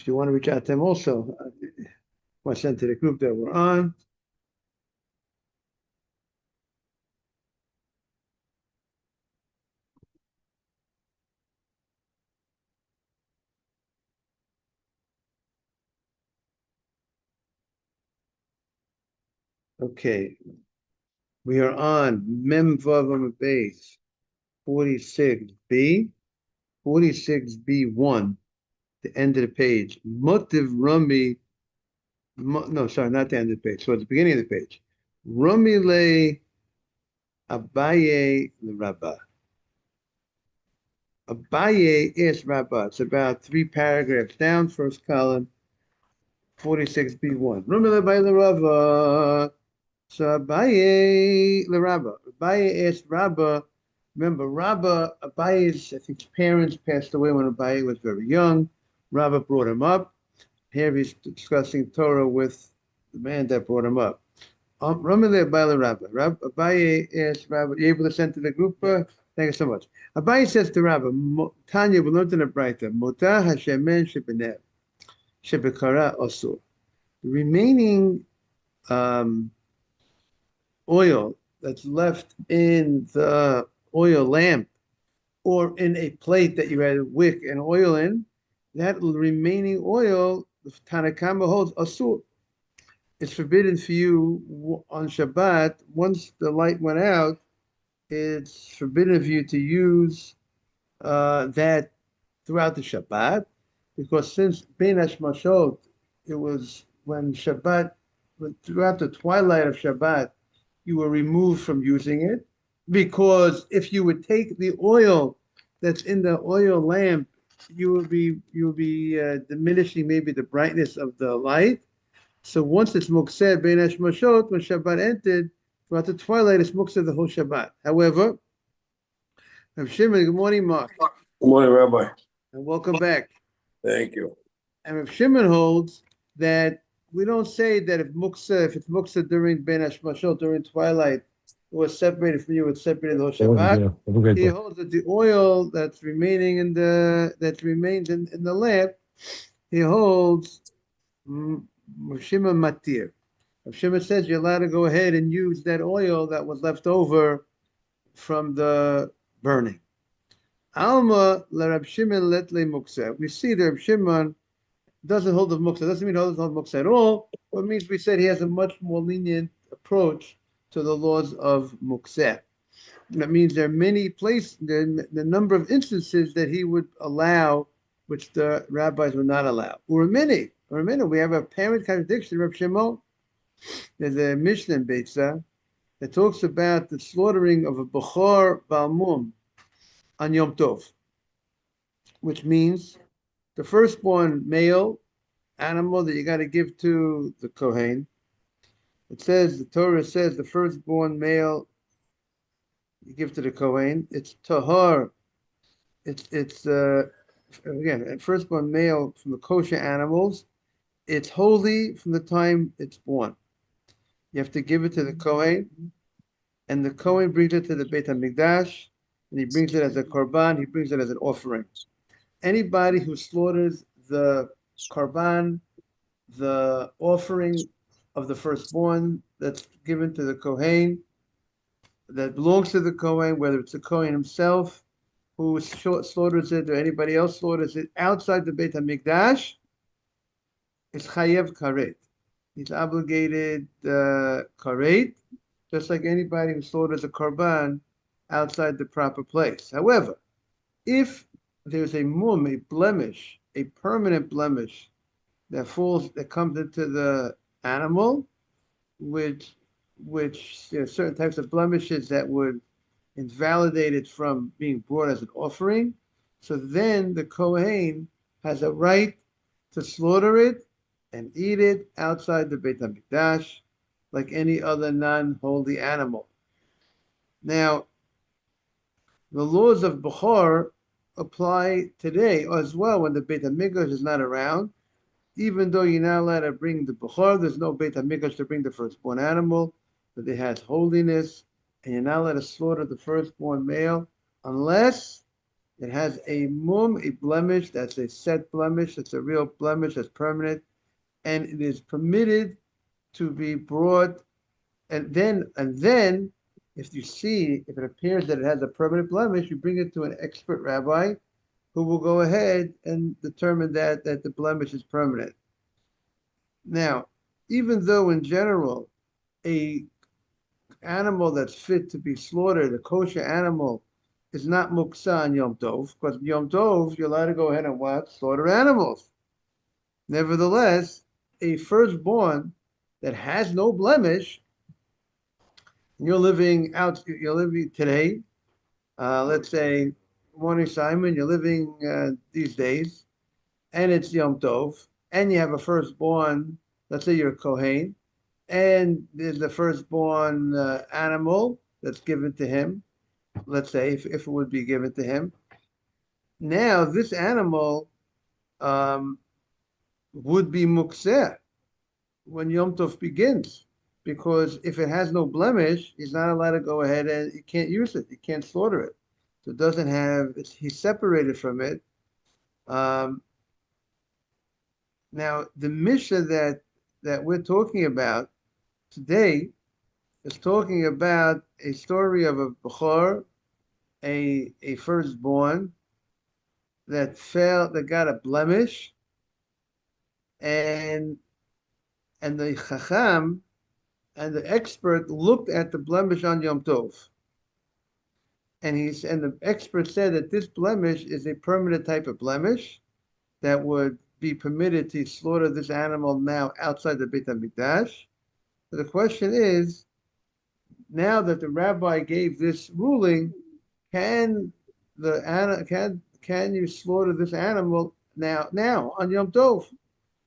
if you want to reach out to them also, want to send to the group that we're on. Okay, we are on Mem Vav Amud Beis 46b, 46b1, the end of the page. Motiv Rami, no, sorry, not the end of the page. So at the beginning of the page. Rami le Abaye le Rabbah. Abaye is Rabbah. It's about 3 paragraphs down, first column, 46b1. Rami le Abaye le Rabbah. So Abaye le Rabbah. Abaye asked Rabbah. Remember, Rabbah, Abaye's, I think his parents passed away when Abaye was very young. Rabbah brought him up. Here he's discussing Torah with the man that brought him up. Ramile Abaye Rabbah. Abaye asked Rabbah, you able to send to the group? Thank you so much. Abaye says to Rabbah, Tanya, we learned in the Braita, Motah Hashemen Shebenev, Shebekara Osur. The remaining oil that's left in the oil lamp or in a plate that you had a wick and oil in, that remaining oil, the Tanakama holds Asur. It's forbidden for you on Shabbat. Once the light went out, it's forbidden for you to use that throughout the Shabbat, because since Bein Hashmashot, it was when Shabbat, throughout the twilight of Shabbat, you were removed from using it, because if you would take the oil that's in the oil lamp, you will be diminishing maybe the brightness of the light. So once it's mukseh bein hashmashot, when Shabbat entered, throughout the twilight, it's mukseh the whole Shabbat. However, Rav Shimon, good morning, Mark. Good morning, Rabbi. And welcome back. Thank you. And Rav Shimon holds that we don't say that if it's mukseh during bein hashmashot, during twilight, it was separated from you, it's separated the whole Shabbat. He holds that the oil that's remaining that remains in the lamp, he holds Rav Shimon matir. Rav Shimon says you're allowed to go ahead and use that oil that was left over from the burning. Alma la Rav Shimon let le mukseh. We see that Rav Shimon doesn't hold the mukseh. Doesn't mean he doesn't hold mukseh at all. But it means we said he has a much more lenient approach to the laws of mukseh. That means there are many places, the number of instances that he would allow, which the rabbis would not allow. Or many, we have a apparent contradiction. Rav Shimon, there's a Mishnah in Beitzah that talks about the slaughtering of a Bechor Balmum on Yom Tov, which means the firstborn male animal that you got to give to the Kohen. It says, the Torah says, the firstborn male you give to the Kohen. It's tahar. It's again, firstborn male from the kosher animals. It's holy from the time it's born. You have to give it to the Kohen, and the Kohen brings it to the Beit HaMikdash, and he brings it as a korban. He brings it as an offering. Anybody who slaughters the korban, the offering of the firstborn that's given to the Kohen, that belongs to the Kohen, whether it's the Kohen himself who slaughters it or anybody else slaughters it outside the Beit HaMikdash, is chayev karet. He's obligated karet, just like anybody who slaughters a korban outside the proper place. However, if there's a blemish, a permanent blemish that comes into the animal, which certain types of blemishes that would invalidate it from being brought as an offering, so then the Kohen has a right to slaughter it and eat it outside the Beit HaMikdash like any other non-holy animal. Now, the laws of Bechor apply today as well when the Beit HaMikdash is not around. Even though you're not allowed to bring the Bechor, there's no Beit HaMikdash to bring the firstborn animal, but it has holiness, and you're not allowed to slaughter the firstborn male unless It has a mum, a blemish, that's a set blemish, it's a real blemish, that's permanent, and it is permitted to be brought, and then if you see, if it appears that it has a permanent blemish, you bring it to an expert rabbi who will go ahead and determine that the blemish is permanent. Now, even though in general, a animal that's fit to be slaughtered, a kosher animal, is not muksa on Yom Tov, because Yom Tov, you're allowed to go ahead and what? Slaughter animals. Nevertheless, a firstborn that has no blemish, you're living today, let's say, morning Simon, you're living these days, and it's Yom Tov, and you have a firstborn, let's say you're a Kohen, and there's the firstborn animal that's given to him, let's say, if it would be given to him. Now, this animal um, would be mukseh when Yom Tov begins, because if it has no blemish, he's not allowed to go ahead and he can't use it, he can't slaughter it. So it doesn't have, he's separated from it. Um, Now, the Mishnah that we're talking about today is talking about a story of a Bechor, a firstborn that got a blemish, and the Chacham and the expert looked at the blemish on Yom Tov, and the expert said that this blemish is a permanent type of blemish that would be permitted to slaughter this animal now outside the Beit HaMikdash. So the question is, now that the rabbi gave this ruling, can can you slaughter this animal now on Yom Tov?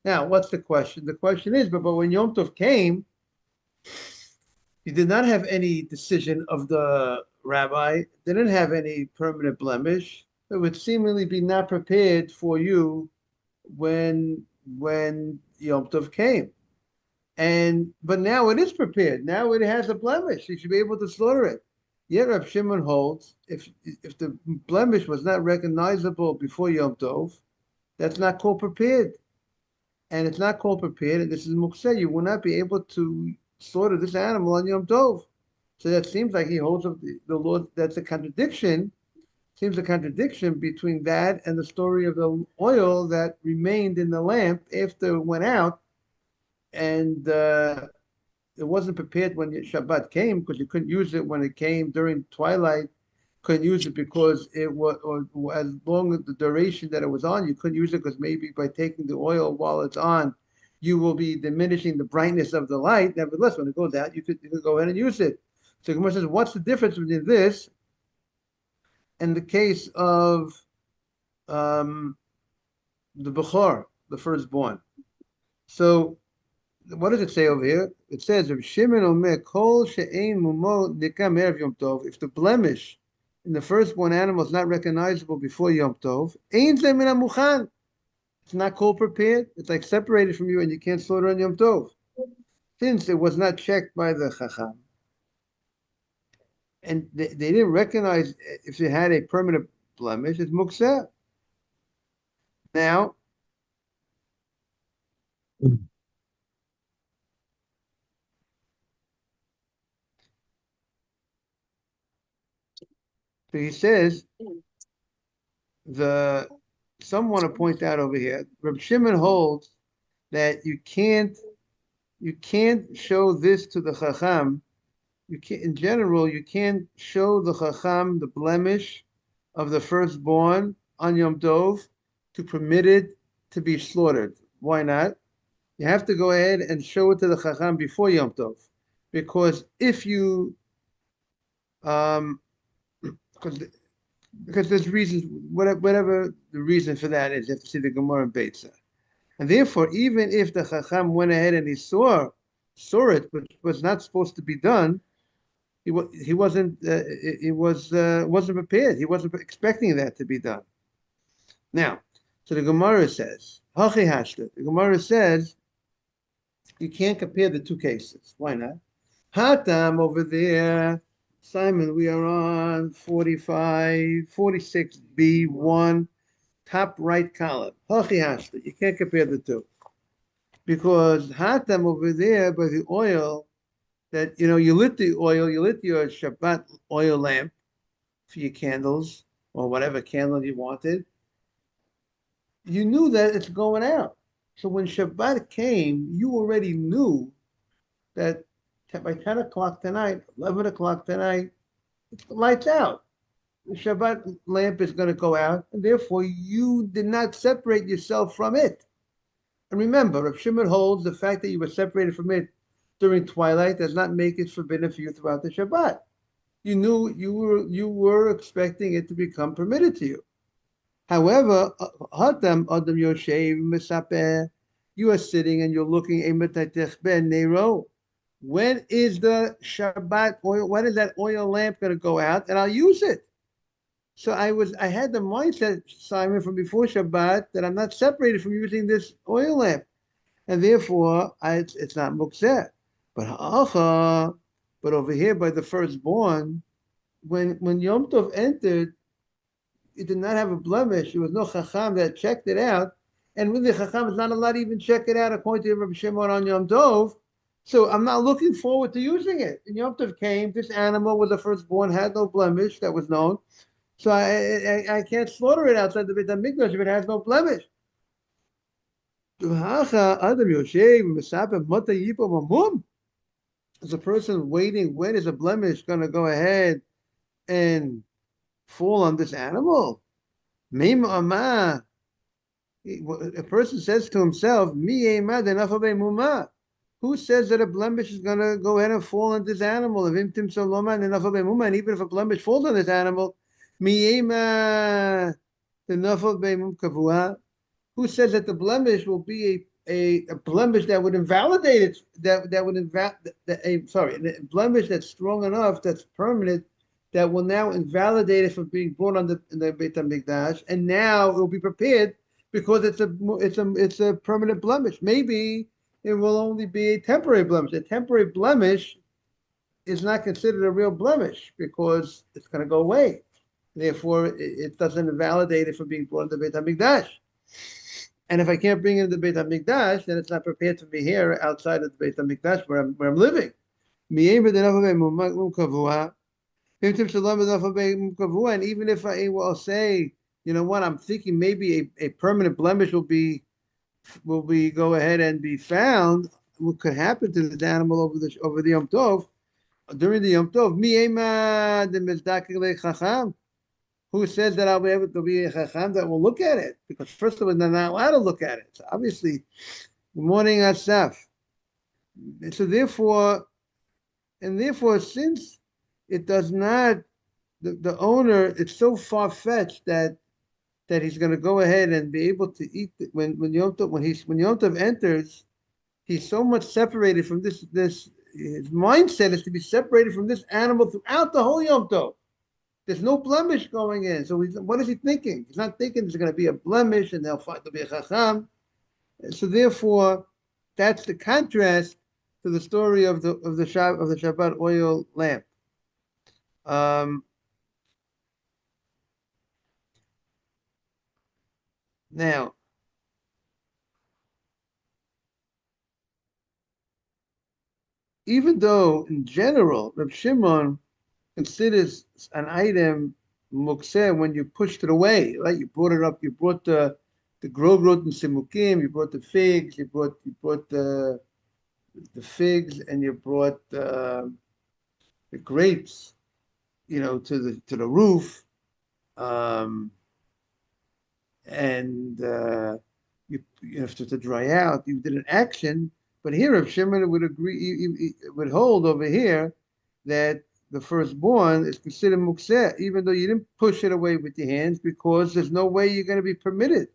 Now, what's the question? The question is, but when Yom Tov came, you did not have any decision of the rabbi, didn't have any permanent blemish. It would seemingly be not prepared for you when Yom Tov came. But now it is prepared. Now it has a blemish. You should be able to slaughter it. Yet Reb Shimon holds if the blemish was not recognizable before Yom Tov, that's not called prepared. And it's not called prepared, and this is mukseh. You will not be able to slaughter this animal on Yom Tov. So that seems like he holds up the law. That's a contradiction. Seems a contradiction between that and the story of the oil that remained in the lamp after it went out, and it wasn't prepared when Shabbat came, because you couldn't use it when it came during twilight. Couldn't use it because it was, or as long as the duration that it was on, you couldn't use it because maybe by taking the oil while it's on, you will be diminishing the brightness of the light. Nevertheless, when it goes out, you could go ahead and use it. So Gemara says, what's the difference between this and the case of the Bechor, the firstborn? So what does it say over here? It says, if Shimon Omer Kol She'ein Mumo Nikam Erev Yom Tov, if the blemish in the firstborn animal is not recognizable before Yom Tov, Ein Ze Min HaMuchan. It's not called prepared. It's like separated from you, and you can't slaughter on Yom Tov, since it was not checked by the Chacham, and they didn't recognize if it had a permanent blemish. It's mukseh. Now, so he says some want to point out over here, Reb Shimon holds that you can't show this to the Chacham. You can't, in general, you can't show the Chacham the blemish of the firstborn on Yom Tov to permit it to be slaughtered. Why not? You have to go ahead and show it to the Chacham before Yom Tov, because if you because there's reasons, whatever the reason for that is, you have to see the Gemara and Beitza. And therefore, even if the Chacham went ahead and he saw it, but was not supposed to be done, he wasn't prepared. He wasn't expecting that to be done. Now, so the Gemara says, Hachi Hashta. The Gemara says you can't compare the two cases. Why not? Hatam over there, Simon, we are on 45, 46B1, top right column. Hachi hashta. You can't compare the two. Because hatam over there by the oil that, you lit the oil, you lit your Shabbat oil lamp for your candles or whatever candle you wanted. You knew that it's going out. So when Shabbat came, you already knew that by 10 o'clock tonight, 11 o'clock tonight, it's lights out. The Shabbat lamp is going to go out, and therefore you did not separate yourself from it. And remember, Rav Shimon holds the fact that you were separated from it during twilight does not make it forbidden for you throughout the Shabbat. You knew you were expecting it to become permitted to you. However, Hatam Adam Yoshev Misaper, you are sitting and you're looking ben Nero. When is the Shabbat oil? When is that oil lamp going to go out? And I'll use it. So I had the mindset, Simon, from before Shabbat that I'm not separated from using this oil lamp, and therefore it's not mukseh. But over here by the firstborn, when Yom Tov entered, it did not have a blemish. There was no chacham that checked it out, and when the chacham is not allowed to even check it out according to Rabbi Shimon on Yom Tov. So I'm not looking forward to using it. And Yom Tov came, this animal was the firstborn, had no blemish that was known. So I can't slaughter it outside the Beit HaMikdash if it has no blemish. As a person waiting, when is a blemish going to go ahead and fall on this animal? A person says to himself, who says that a blemish is going to go ahead and fall on this animal? And even if a blemish falls on this animal, who says that the blemish will be a blemish that would invalidate it, a blemish that's strong enough, that's permanent, that will now invalidate it from being brought on the Beit HaMikdash, and now it will be prepared because it's a permanent blemish. Maybe it will only be a temporary blemish. A temporary blemish is not considered a real blemish because it's going to go away. Therefore, it doesn't invalidate it from being brought into the Beit HaMikdash. And if I can't bring it into the Beit HaMikdash, then it's not prepared for me here outside of the Beit HaMikdash where I'm living. And even if I will say, you know what, I'm thinking maybe a permanent blemish will be go ahead and be found. What could happen to this animal over the Yom Tov, during the Yom Tov? Who says that I'll be able to be a chacham that will look at it? Because first of all, they're not allowed to look at it. So obviously, morning asaf. So therefore, since it does not, the owner, it's so far fetched that he's going to go ahead and be able to eat it when Yom Tov enters. He's so much separated from this. His mindset is to be separated from this animal throughout the whole Yom Tov. There's no blemish going in. So what is he thinking? He's not thinking there's going to be a blemish and there'll be a chacham. So therefore, that's the contrast to the story of the Shabbat oil lamp. Now, even though in general Reb Shimon considers an item mukseh when you pushed it away, right? You brought it up. You brought the grogrot and simukim. You brought the figs. You brought the figs, and you brought the grapes. To the roof, and you have to dry out. You did an action, but here Reb Shimon would agree. He would hold over here that the firstborn is considered mukseh, even though you didn't push it away with your hands, because there's no way you're going to be permitted.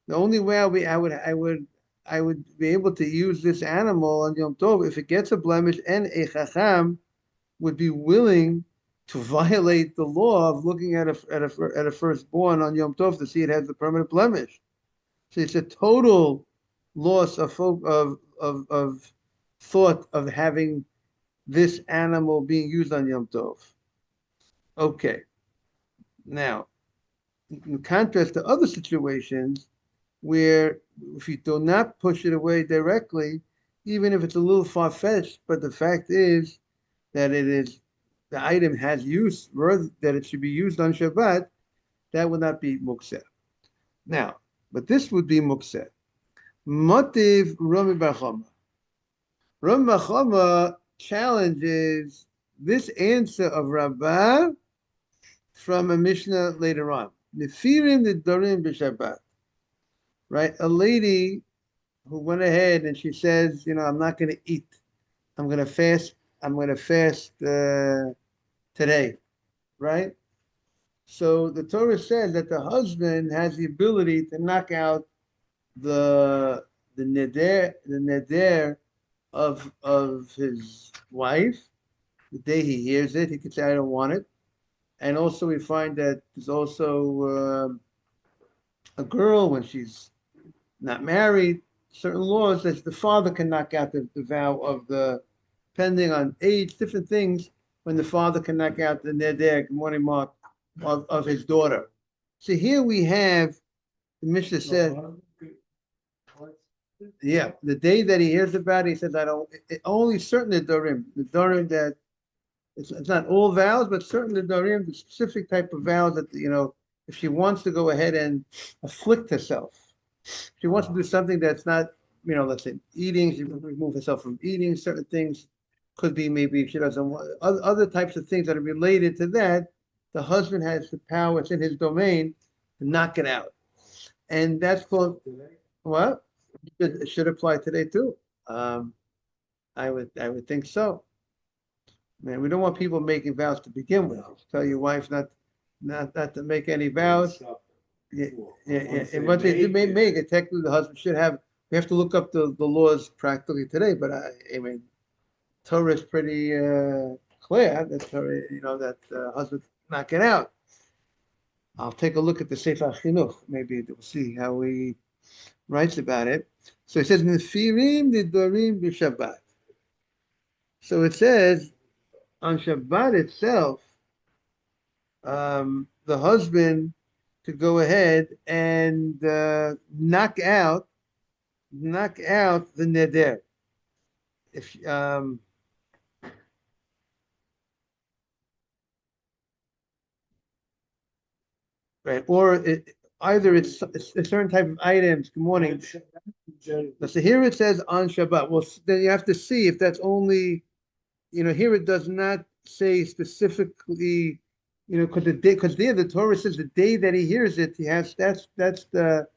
The only way I would be able to use this animal on Yom Tov if it gets a blemish and a chacham would be willing to violate the law of looking at a firstborn on Yom Tov to see it has a permanent blemish. So it's a total loss of thought of having this animal being used on Yom Tov. Okay. Now, in contrast to other situations where if you do not push it away directly, even if it's a little far-fetched, but the fact is that the item has use, that it should be used on Shabbat, that would not be mukseh. Now, but this would be mukseh. Motiv Rami Bar Chama. Rami Bar Chama challenges this answer of Rabbah from a Mishnah later on. Nefirim Nidorim b'Shabbat. Right? A lady who went ahead and she says, I'm not going to eat. I'm going to fast. I'm going to fast today. Right? So the Torah says that the husband has the ability to knock out the neder of his wife the day he hears it. He could say, I don't want it. And also we find that there's also a girl when she's not married, certain laws that the father can knock out the vow of depending on age, different things, when the father can knock out the neder, good morning, Mark, of his daughter. So here we have, the Mishnah said, yeah, the day that he hears about it, he says, I don't, only certain Nedarim that, it's not all vows, but certain Nedarim, the specific type of vows that, if she wants to go ahead and afflict herself, she wants to do something that's not, let's say eating, she remove herself from eating, certain things could be maybe if she doesn't want, other types of things that are related to that, the husband has the power, it's in his domain to knock it out. And that's called, what? It should apply today too. I would think so. Man, we don't want people making vows to begin with. Tell your wife not to make any vows. Yeah. And what they do make it, technically the husband should have. We have to look up the laws practically today, but I mean, Torah is pretty clear that Torah, that husband knock it out. I'll take a look at the Sefer Chinuch. Maybe we'll see how he writes about it. So it says Nefirim Nidorim b'Shabbat. So it says on Shabbat itself, the husband could go ahead and knock out the neder. If right, or either it's a certain type of items. Good morning. So here it says on Shabbat. Well, then you have to see if that's only, here it does not say specifically, because there the Torah says the day that he hears it, he has that's the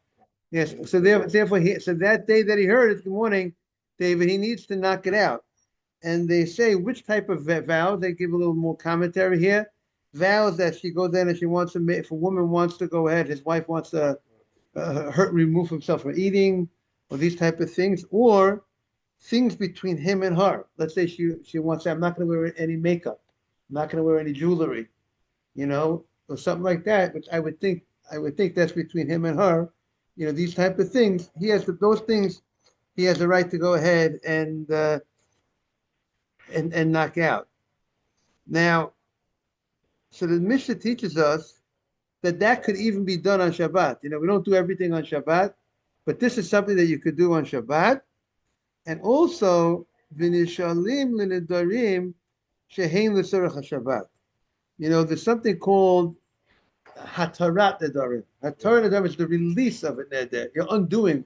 yes. So therefore, so that day that he heard it, good morning, David, he needs to knock it out. And they say which type of vow. They give a little more commentary here. Vows that she goes in and she wants to make. If a woman wants to go ahead, his wife wants to remove himself from eating, or these type of things, or things between him and her. Let's say she wants to, I'm not going to wear any makeup. I'm not going to wear any jewelry, or something like that, which I would think that's between him and her. These type of things. He has those things. He has the right to go ahead and knock out. Now, so the Mishnah teaches us that could even be done on Shabbat. We don't do everything on Shabbat, but this is something that you could do on Shabbat. And also, v'nishalim l'nedarim shehein l'sorach HaShabbat. There's something called hatarat nedarim. Hatarat nedarim is the release of a neder. You're undoing,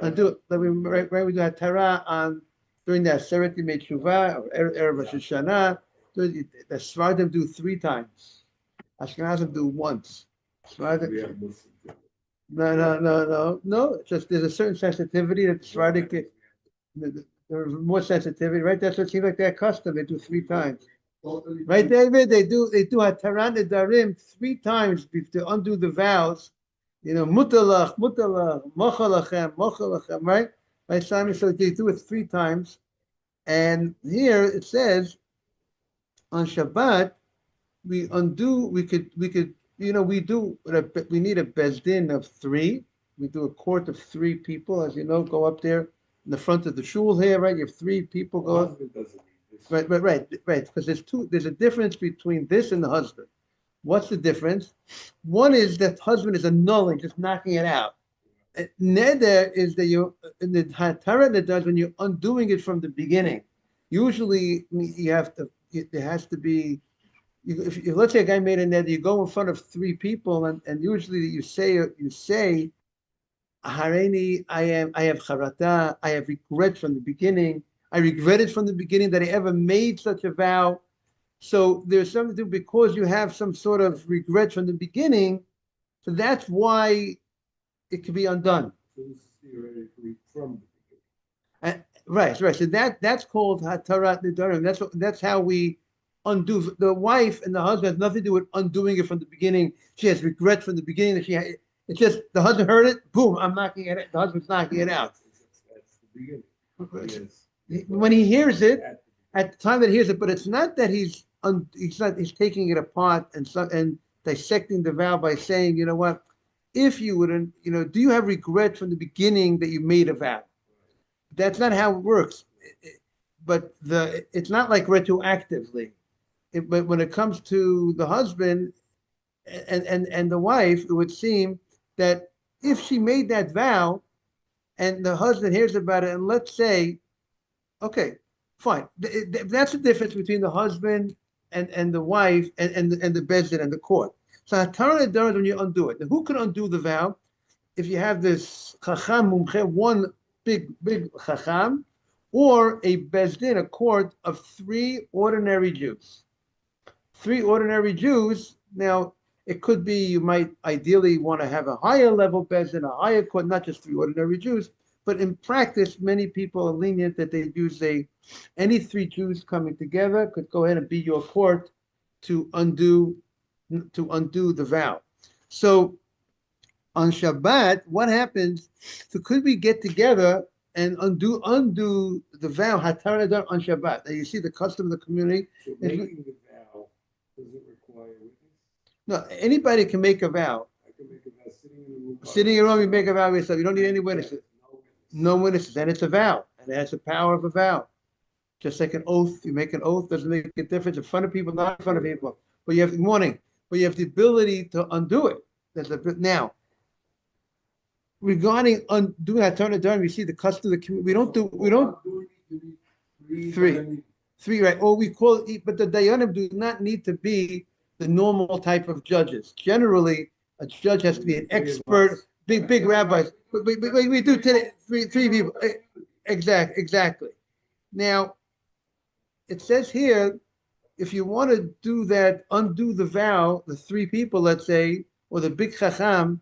undo it. Like we do hatara on during the Aseret Yimei Teshuvah or Erev Rosh Hashanah. The Sfardim do 3 times. Ashkenazim do once. Sfardim, no. It's just there's a certain sensitivity that the Sfardim there's more sensitivity, right? That's what seems like their custom. They do 3 times. Right, David? They do Hataran Nedarim 3 times to undo the vows. Mutalach, Mochalachem, right? Right, Simon. So they do it 3 times. And here it says on Shabbat, we could, we need a bezdin of 3. We do a court of 3 people, as you know, go up there in the front of the shul here, right? You have 3 people go. right, because there's a difference between this and the husband. What's the difference? One is that husband is annulling, just knocking it out. Neder is that you in the Hatara that does when you're undoing it from the beginning. Usually you have to, there has to be, if let's say a guy made a neder, you go in front of three people and usually you say, Hareni, I have charata, I have regret from the beginning. I regretted from the beginning that I ever made such a vow. So there's something to do because you have some sort of regret from the beginning. So that's why it can be undone. So this is theoretically from the Right. So that's called hatarat nidarim. That's how we undo. The wife and the husband has nothing to do with undoing it from the beginning. She has regret from the beginning that it's just the husband heard it. Boom! I'm knocking it. The husband's knocking it out. That's the beginning. When he hears it, at the time that he hears it, but it's not that he's taking it apart and dissecting the vow by saying, you know what, if you wouldn't, do you have regret from the beginning that you made a vow? That's not how it works. But it's not like retroactively. But when it comes to the husband and the wife, it would seem that if she made that vow and the husband hears about it, and let's say, okay, fine, that's the difference between the husband and the wife and the bezdin and the court. So hatara nedarim is when you undo it. Now, who can undo the vow? If you have this chacham mumche, one big chacham, or a bezdin, a court of three ordinary Jews. Three ordinary Jews. Now, it could be you might ideally want to have a higher level bezdin, a higher court, not just three ordinary Jews. But in practice, many people are lenient that they use any three Jews coming together could go ahead and be your court to undo the vow. So on Shabbat, what happens? So could we get together and undo the vow Hatar Nadar on Shabbat? Now you see the custom of the community. So making the vow, does it require witness? No, anybody can make a vow. I can make a vow sitting in the room. Sitting in a room, you make a vow yourself. You don't need any witnesses. No witnesses, and it's a vow, and it has the power of a vow. Just like an oath, you make an oath, doesn't make a difference in front of people, not in front of people. But you have the ability to undo it. Now, regarding undoing Hatana Dharma, you see the custom of the community. We don't three, right? Or we call it, but the Dayanim do not need to be the normal type of judges. Generally, a judge has to be an expert, big rabbis. But we do today three people. Exactly. Now, it says here, if you want to do that, undo the vow, the three people, let's say, or the big chacham,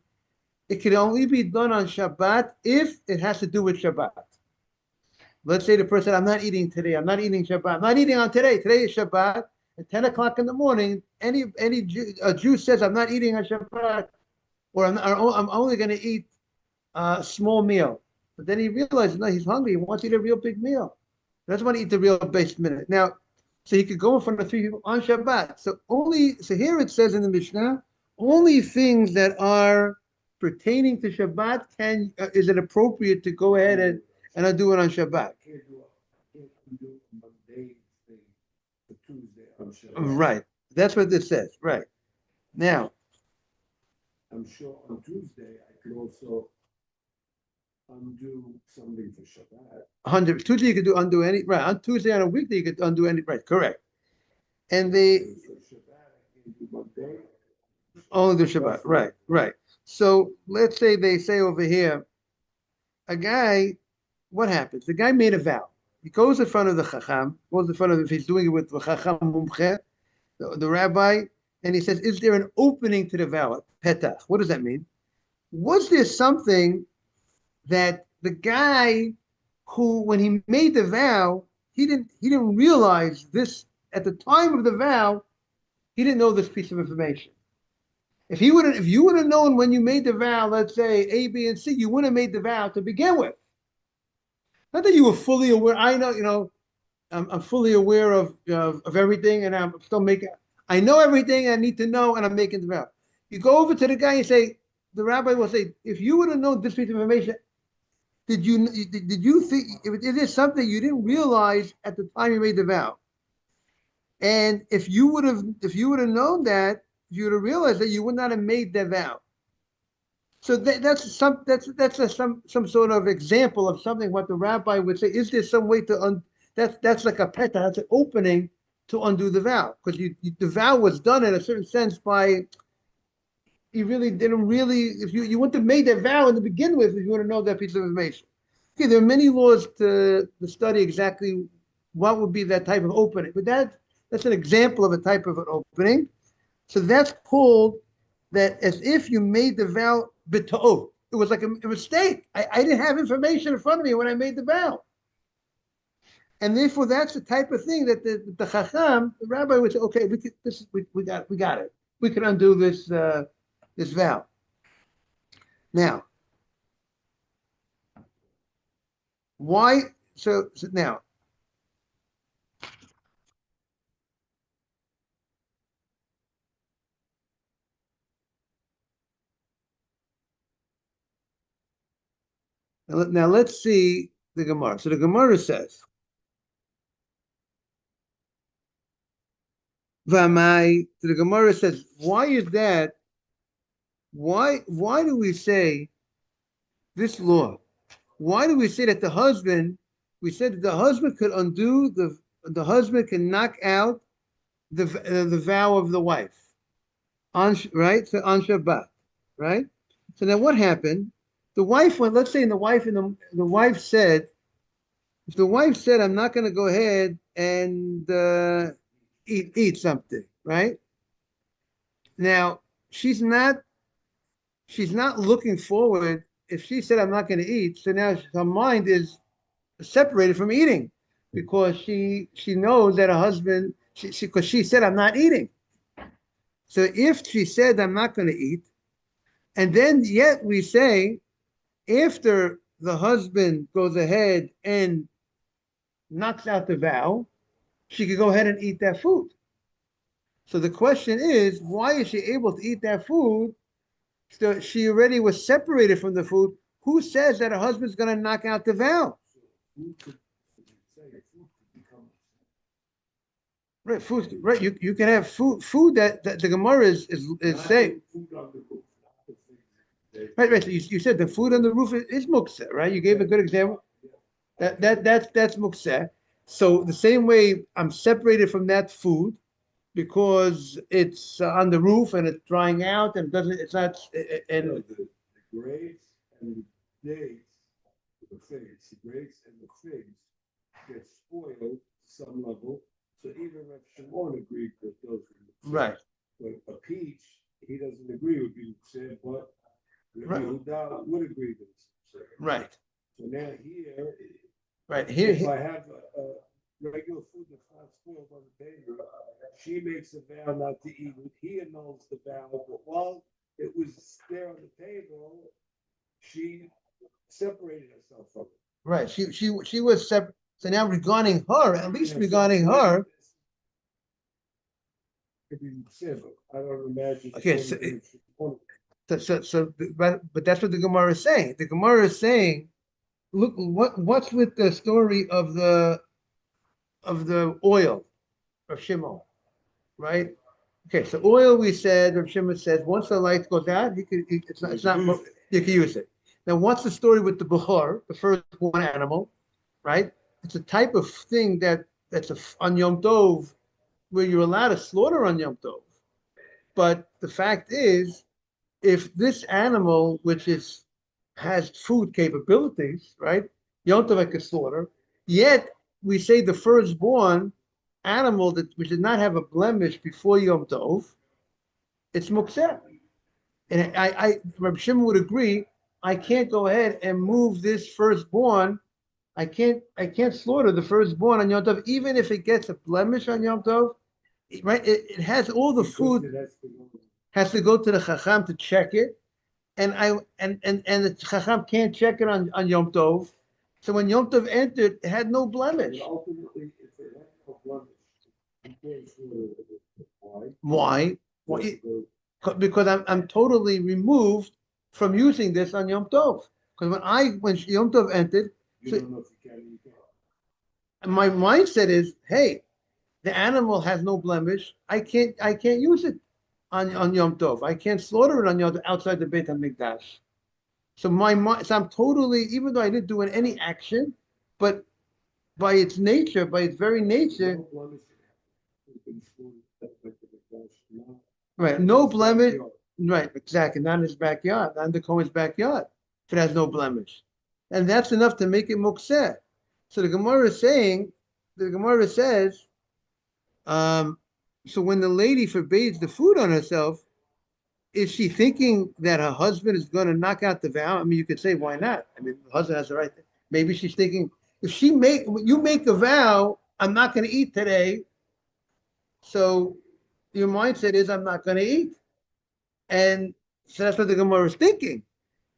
it can only be done on Shabbat if it has to do with Shabbat. Let's say the person, I'm not eating today. I'm not eating Shabbat. I'm not eating on today. Today is Shabbat. At 10 o'clock in the morning, a Jew says, I'm not eating on Shabbat, or I'm only going to eat a small meal. But then he realizes, no, he's hungry. He wants to eat a real big meal. He doesn't want to eat the real base minute. Now, so he could go in front of three people on Shabbat. So here it says in the Mishnah, only things that are pertaining to Shabbat is it appropriate to go ahead and undo it on Shabbat. Can't undo Monday thing for Tuesday on Shabbat. Right. That's what this says. Right. Now, I'm sure on Tuesday I could also undo something for Shabbat. Tuesday you could undo any, right. On Tuesday, on a weekday, you could undo any, right, correct. And For Shabbat, I can do Monday. only the Shabbat, right. So let's say they say over here, a guy, what happens? The guy made a vow. He goes in front of the Chacham, if he's doing it with the Chacham Mumche, the rabbi, and he says, is there an opening to the vow? Petach. What does that mean? Was there something that the guy who, when he made the vow, he didn't realize this at the time of the vow, he didn't know this piece of information. If you would have known when you made the vow, let's say A, B, and C, you wouldn't have made the vow to begin with. Not that you were fully aware. I know, I'm fully aware of everything, and I'm still making. I know everything I need to know, and I'm making the vow. You go over to the guy and say, the rabbi will say, if you would have known this piece of information, did you think is this something you didn't realize at the time you made the vow? And if you would have known that, if you would have realized that, you would not have made that vow. So that's some sort of example of something what the rabbi would say. Is there some way to that's like a peta, that's an opening to undo the vow, because the vow was done in a certain sense by, you really didn't really, if you wouldn't have made that vow in the begin with, if you want to know that piece of information. Okay, there are many laws to study exactly what would be that type of opening, but that's an example of a type of an opening. So that's called that, as if you made the vow b'ta'ot. It was like a mistake. I didn't have information in front of me when I made the vow. And therefore, that's the type of thing that the Chacham, the rabbi would say, okay, we got it. We can undo this vow. Now, why? So now, let's see the Gemara. So the Gemara says, Vamai. The Gemara says, why is that? Why do we say this law? Why do we say that the husband? We said that the husband could undo the husband can knock out the vow of the wife on, right? So on Shabbat, right? So now what happened? The wife went. Let's say, the wife said, if the wife said, I'm not going to go ahead and eat something, right? Now she's not looking forward. If she said, I'm not going to eat, so now her mind is separated from eating, because she knows that her husband, because she said, I'm not eating. So if she said, I'm not going to eat, and then yet we say, after the husband goes ahead and knocks out the vow, she could go ahead and eat that food. So the question is, why is she able to eat that food? So she already was separated from the food. Who says that her husband's going to knock out the vow? Right, food. Right, you can have food that the Gemara is saying. Right. So you said the food on the roof is muktzeh, right? You gave a good example. That's muktzeh. So the same way I'm separated from that food because it's on the roof and it's drying out and doesn't. It's not. And the grapes and the dates, the figs, the grapes and the figs get spoiled to some level. So even Reb Shimon agreed that those were right. But a peach, he doesn't agree with you, said, but Right. Yehuda would agree with this. Right. So now here, right here, if I have a regular food that's not spoiled on the table, she makes a vow not to eat it. He annuls the vow, but while it was there on the table, she separated herself from it. Right. She was separate. So now regarding her, at least regarding her. Could be civil. I don't imagine. Okay, but that's what the Gemara is saying. The Gemara is saying, look, what's with the story of the oil of Shimon, right? Okay, so oil, we said, Rav Shimon says, once the light goes out, it's not you can use it. Now, what's the story with the Behor, the firstborn animal, right? It's a type of thing that's on Yom Tov, where you're allowed to slaughter on Yom Tov. But the fact is, if this animal, which has food capabilities, right? Yom Tov I could slaughter, yet we say the firstborn animal that which did not have a blemish before Yom Tov, it's mukseh. And Rabbi Shimon would agree, I can't go ahead and move this firstborn. I can't slaughter the firstborn on Yom Tov, even if it gets a blemish on Yom Tov, right? It has all the food, has to go to the Chacham to check it. And the Chacham can't check it on Yom Tov. So when Yom Tov entered, it had no blemish. Ultimately, if it had no blemish, you can't slaughter it. Why? Because I'm totally removed from using this on Yom Tov. Because when Yom Tov entered, you don't know if you can. My mindset is, hey, the animal has no blemish, I can't use it on Yom Tov. I can't slaughter it on Yom Tov outside the Beit HaMikdash. So so I'm totally, even though I didn't do any action, but by its nature, by its very nature, right, no blemish, right, exactly, not in his backyard, not in the Kohen's backyard, if it has no blemish. And that's enough to make it mukseh. So the Gemara is saying, the Gemara says, um, so when the lady forbids the food on herself, is she thinking that her husband is going to knock out the vow? I mean, you could say, why not? I mean, the husband has the right. Maybe she's thinking, if you make a vow, I'm not going to eat today. So your mindset is, I'm not going to eat. And so that's what the Gemara is thinking.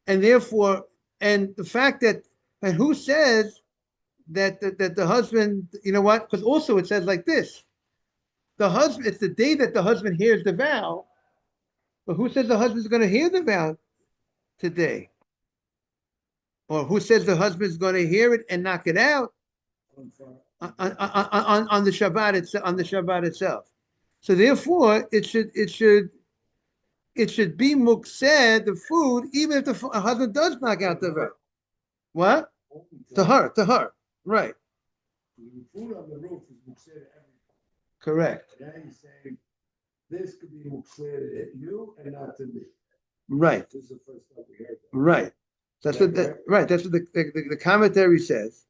And therefore, and the fact that, and who says that the husband, you know what? Because also it says like this, the husband, it's the day that the husband hears the vow, but who says the husband's going to hear the vow today? Or who says the husband's going to hear it and knock it out on the Shabbat itself? So therefore, it should be mukseh, the food, even if the husband does knock out the vow. What? To her, right? The food on the roof is mukseh to everybody. Correct. Now he's saying this could be mukseh to you and not to me. Right. This is the first time we heard that. Right. That's what the commentary says.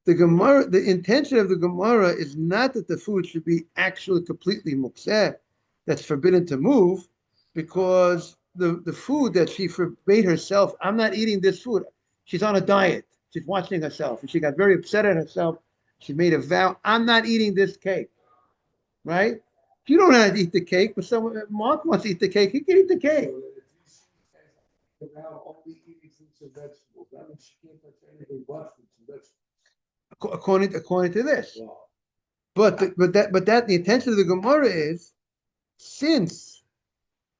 The Gemara, the intention of the Gemara is not that the food should be actually completely mukseh, that's forbidden to move, because the food that she forbade herself, I'm not eating this food. She's on a diet. She's watching herself, and she got very upset at herself. She made a vow, I'm not eating this cake. Right? You don't have to eat the cake, but Mark wants to eat the cake, he can eat the cake. So if you see now only eating fruits and vegetables, that means she can't touch anything but fruits and vegetables. According to this. Wow. But the intention of the Gemara is, since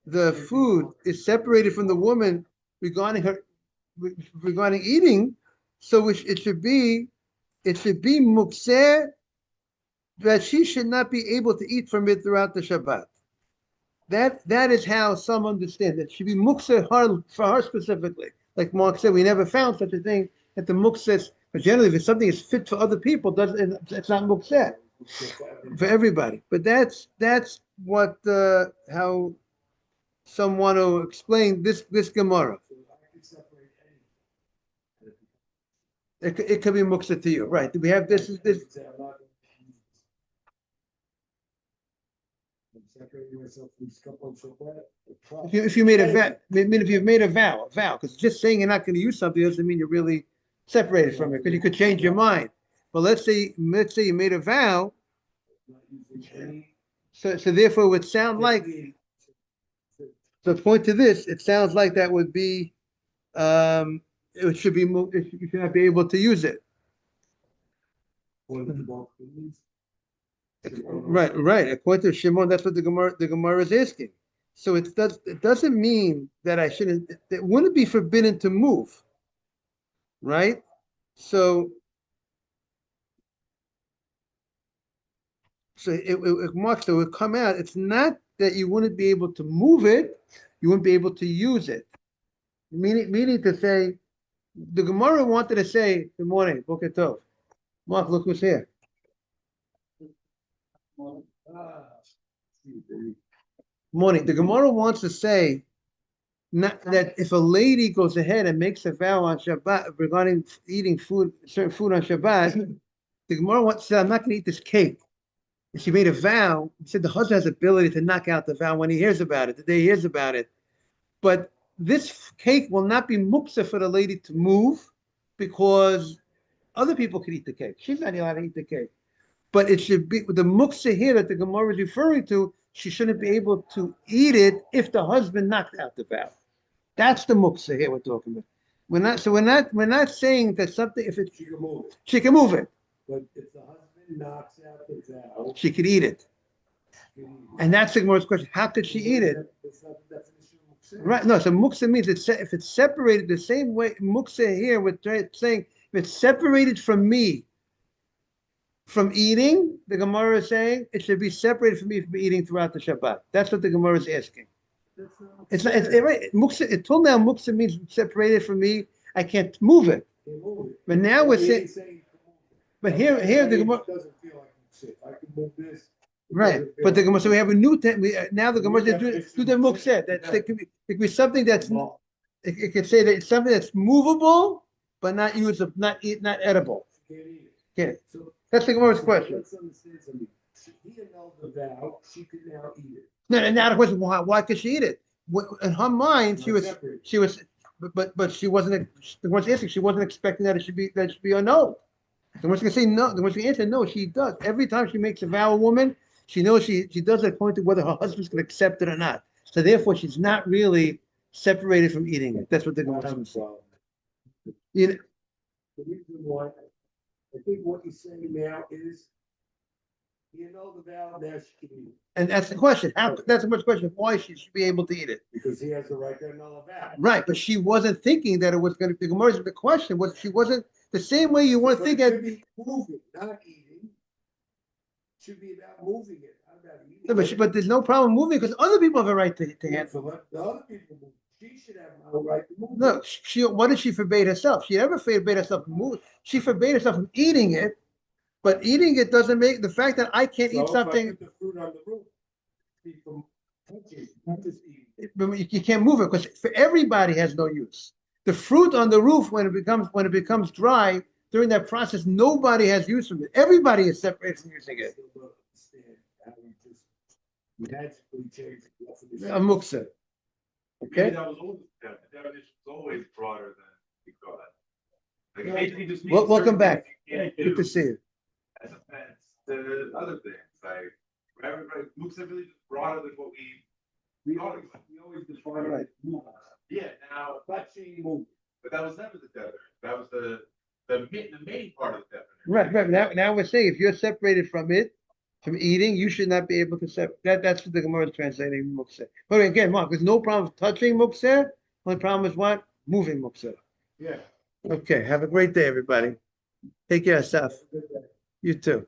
the food is separated from the woman regarding eating, so it should be mukseh, that she should not be able to eat from it throughout the Shabbat. That is how some understand it. Should be mukseh for her specifically. Like Mark said, we never found such a thing that the mukseh. But generally, if it's something that's fit for other people, it's not mukseh for everybody. But that's what how some want to explain this Gemara. It could be mukseh to you, right? Do we have this? If you made a vow, if you've made a vow, because just saying you're not going to use something doesn't mean you're really separated from it, because you could change your mind. But let's say you made a vow, so therefore it would sound like, so point to this, it sounds like that would be, it should be, you should not be able to use it. Right. According to Shimon, that's what the Gemara is asking. So it doesn't mean that I shouldn't. It wouldn't be forbidden to move, right? So it marks. So it would come out. It's not that you wouldn't be able to move it. You wouldn't be able to use it. Meaning to say, the Gemara wanted to say, "Good morning, Boker Tov." Mark, look who's here. Morning. The Gemara wants to say that if a lady goes ahead and makes a vow on Shabbat regarding eating certain food on Shabbat, the Gemara wants to say, I'm not going to eat this cake. And she made a vow. She said the husband has the ability to knock out the vow when he hears about it, the day he hears about it. But this cake will not be muksa for the lady to move, because other people can eat the cake. She's not allowed to eat the cake. But it should be the muksa here that the Gemara is referring to. She shouldn't be able to eat it if the husband knocked out the vow. That's the muksa here we're talking about. We're not saying that something, if it's, she can move it. But if the husband knocks out the vow, she could eat it. And that's the Gemara's question. How could she eat it? That's not the definition of muksa. Right. No, so muksa means if it's separated the same way, muksa here, we're saying if it's separated from me, from eating, the Gemara is saying it should be separated from me from eating throughout the Shabbat. That's what the Gemara is asking. It's not, it's right. Muksa, until now, muksa means separated from me. I can't move it. But now we're saying, but here the Gemara doesn't feel like sit. I can move this. right. But the Gemara, so we have a new now the Gemara do the muksa. That could be something that's it could say that it's something that's movable but not usable, not edible. Yeah, that's the Gemara's question. Let's understand something. He annulled the vow. She could now eat it. No, and now the question, why could she eat it? In her mind, she was, but she wasn't. The one's asking, she wasn't expecting that it should be annulled. The one's gonna say no. The one's gonna answer no. She does every time she makes a vow, a woman, she knows she does it according to whether her husband's gonna accept it or not. So therefore, she's not really separated from eating it. That's what the Gemara's saying. You know, The reason why I think what you're saying now is, you know, the vow now she can eat it. and that's the question. That's the much question. Why she should be able to eat it? Because he has the right to annul a vow. Right, but she wasn't thinking that it was going to. The Gemara's the question was she wasn't the same way you want to think It that. should be moving, not eating. Should be about moving it, not about eating. No, but there's no problem moving because other people have a right to Yeah, handle. so let the other people move. She should have no right to move. No, what did she forbade herself? She never forbade herself from moving. She forbade herself from eating it, but eating it doesn't make the fact that I can't So eat if I something. put the fruit on the roof, keep from touching, not just eating. You can't move it because for everybody has no use. The fruit on the roof when it becomes dry during that process, nobody has use of it. Everybody is separated from using I it. still don't understand how we just magically change the definition. A muksa. Maybe Okay. that was always, the definition was always broader than because. Like, basically just means Welcome certain back. things you can't Good to do see you. as offense to other things, like, everybody, looks really just broader than what we always define Right. it. Yeah, now, Touching, moving. but that was never the definition, that was the main part of the definition. Right. Now we're saying if you're separated from it, from eating, you should not be able to separate. That's what the Gemara is translating muksa. But again, Mark, there's no problem with touching muksa. Only problem is what? Moving muksa. Yeah. Okay. Have a great day, everybody. Take care of yourself. You too.